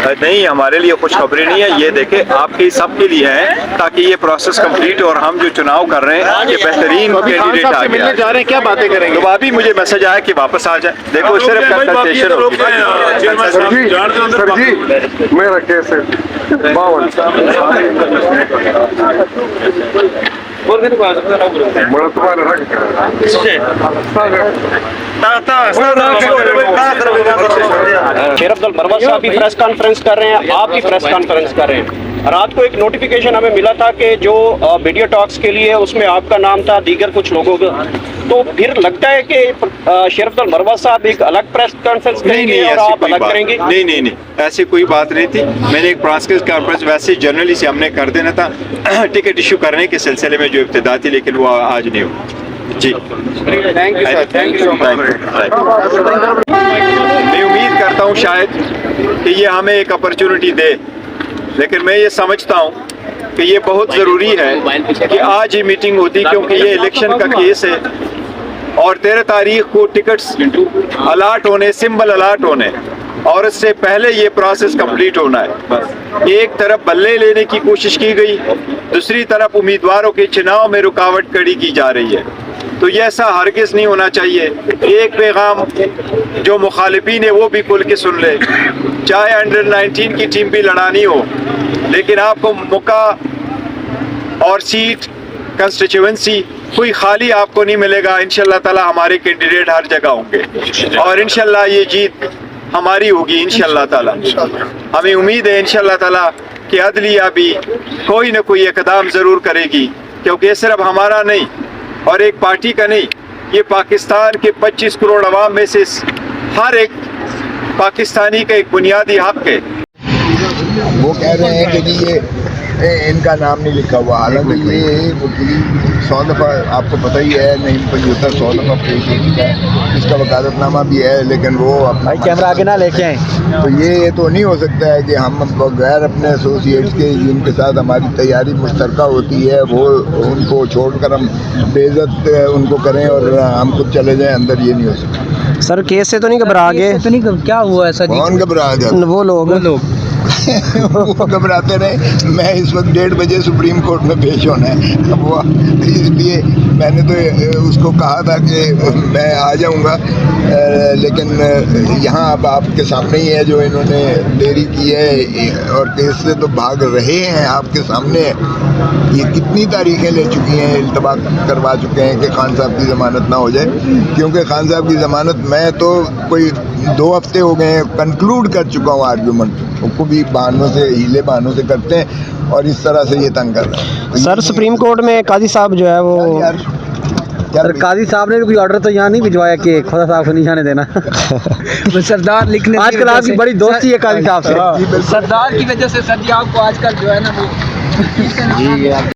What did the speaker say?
नहीं, हमारे लिए खुशखबरी नहीं है। ये देखे आपके सबके लिए है, ताकि ये प्रोसेस कंप्लीट और हम जो चुनाव कर रहे हैं ये बेहतरीन कैंडिडेट आ गया। जा रहे हैं, क्या बातें करेंगे? तो अभी मुझे मैसेज आया कि वापस आ जाए। देखो सिर्फ कंसल्टेशन होगी। सर जी मेरा केस है 52 बड़ा तुम्हारे शेर अब्दुल मरवत साहब भी प्रेस कॉन्फ्रेंस कर रहे हैं, आप भी प्रेस कॉन्फ्रेंस कर रहे हैं। रात को एक नोटिफिकेशन हमें मिला था कि जो वीडियो टॉक्स के लिए उसमें आपका नाम था, दीगर कुछ लोगों का, तो फिर लगता है कि शेर अब्दुल मरवत साहब एक अलग प्रेस कॉन्फ्रेंस करेंगे और आप अलग करेंगे? नहीं, ऐसी कोई बात नहीं थी। मैंने एक प्रेस कॉन्फ्रेंस वैसे जनरली से हमने कर देना था टिकट इशू करने के सिलसिले में जो इब्तिदा थी, लेकिन वो आज नहीं हुआ। जी thank you sir, thank you. मैं उम्मीद करता हूँ शायद कि ये हमें एक अपॉर्चुनिटी दे, लेकिन मैं ये समझता हूँ कि ये बहुत ज़रूरी है कि आज ही मीटिंग होती, क्योंकि ये इलेक्शन का केस है और 13 तारीख को टिकट्स अलाट होने, सिंबल अलाट होने, और इससे पहले ये प्रोसेस कंप्लीट होना है। बस एक तरफ बल्ले लेने की कोशिश की गई, दूसरी तरफ उम्मीदवारों के चुनाव में रुकावट खड़ी की जा रही है। तो ये ऐसा हरगिज नहीं होना चाहिए। एक पैगाम जो मुखालिफिन है वो भी खुल के सुन ले, चाहे अंडर 19 की टीम भी लड़ानी हो, लेकिन आपको मौका और सीट कंस्टिट्यूएंसी कोई खाली आपको नहीं मिलेगा। इंशाल्लाह ताला हमारे कैंडिडेट हर जगह होंगे और इंशाल्लाह ये जीत हमारी होगी इंशाल्लाह ताला। हमें उम्मीद है इंशाल्लाह ताला कि अदलिया भी कोई न कोई इक़दाम ज़रूर करेगी, क्योंकि ये सिर्फ हमारा नहीं और एक पार्टी का नहीं, ये पाकिस्तान के 25 करोड़ अवाम में से हर एक पाकिस्तानी का एक बुनियादी हक है। वो कह रहे हैं कि जी ये इनका नाम नहीं लिखा हुआ, हालांकि ये 100 दफ़ा आपको पता ही है, नहीं 75 100 दफ़ा पेश हो चुका है, इसका वकालतनामा भी है, लेकिन वो अपना कैमरा आगे ना लेके आए। तो ये तो नहीं हो सकता है कि हम बगैर अपने एसोसिएट्स के जिनके साथ हमारी तैयारी मुश्तरका होती है वो उनको छोड़कर हम बेइज्जत उनको करें और हम खुद चले जाएं अंदर। ये नहीं हो सकता। सर केस से तो नहीं घबरा गए? तो नहीं, क्या हुआ ऐसा? कौन घबरा जाता? वो लोग वो घबराते रहे। मैं इस वक्त 1:30 बजे सुप्रीम कोर्ट में पेश होना है, वो इसलिए मैंने तो उसको कहा था कि मैं आ जाऊंगा, लेकिन यहाँ अब आपके सामने ही है जो इन्होंने देरी की है और केस से तो भाग रहे हैं आपके सामने। ये कितनी तारीखें ले चुकी हैं, इल्तबा करवा चुके हैं कि खान साहब की ज़मानत ना हो जाए, क्योंकि खान साहब की ज़मानत मैं तो कोई 2 हफ्ते हो गए हैं कंक्लूड कर चुका हूँ आर्गूमेंट, उसको भी बहानों से, हीले बहानों से करते हैं और इस तरह से ये तंग कर रहे हैं। सर सुप्रीम कोर्ट में काजी साहब जो है वो सर काजी साहब ने कोई ऑर्डर तो यहाँ नहीं भिजवाया कि खुदा साहब को नहीं जाने देना? सरदार लिखने आजकल आपकी बड़ी दोस्ती है काजी साहब से। सरदार की वजह से सर जी आपको आजकल जो है ना वो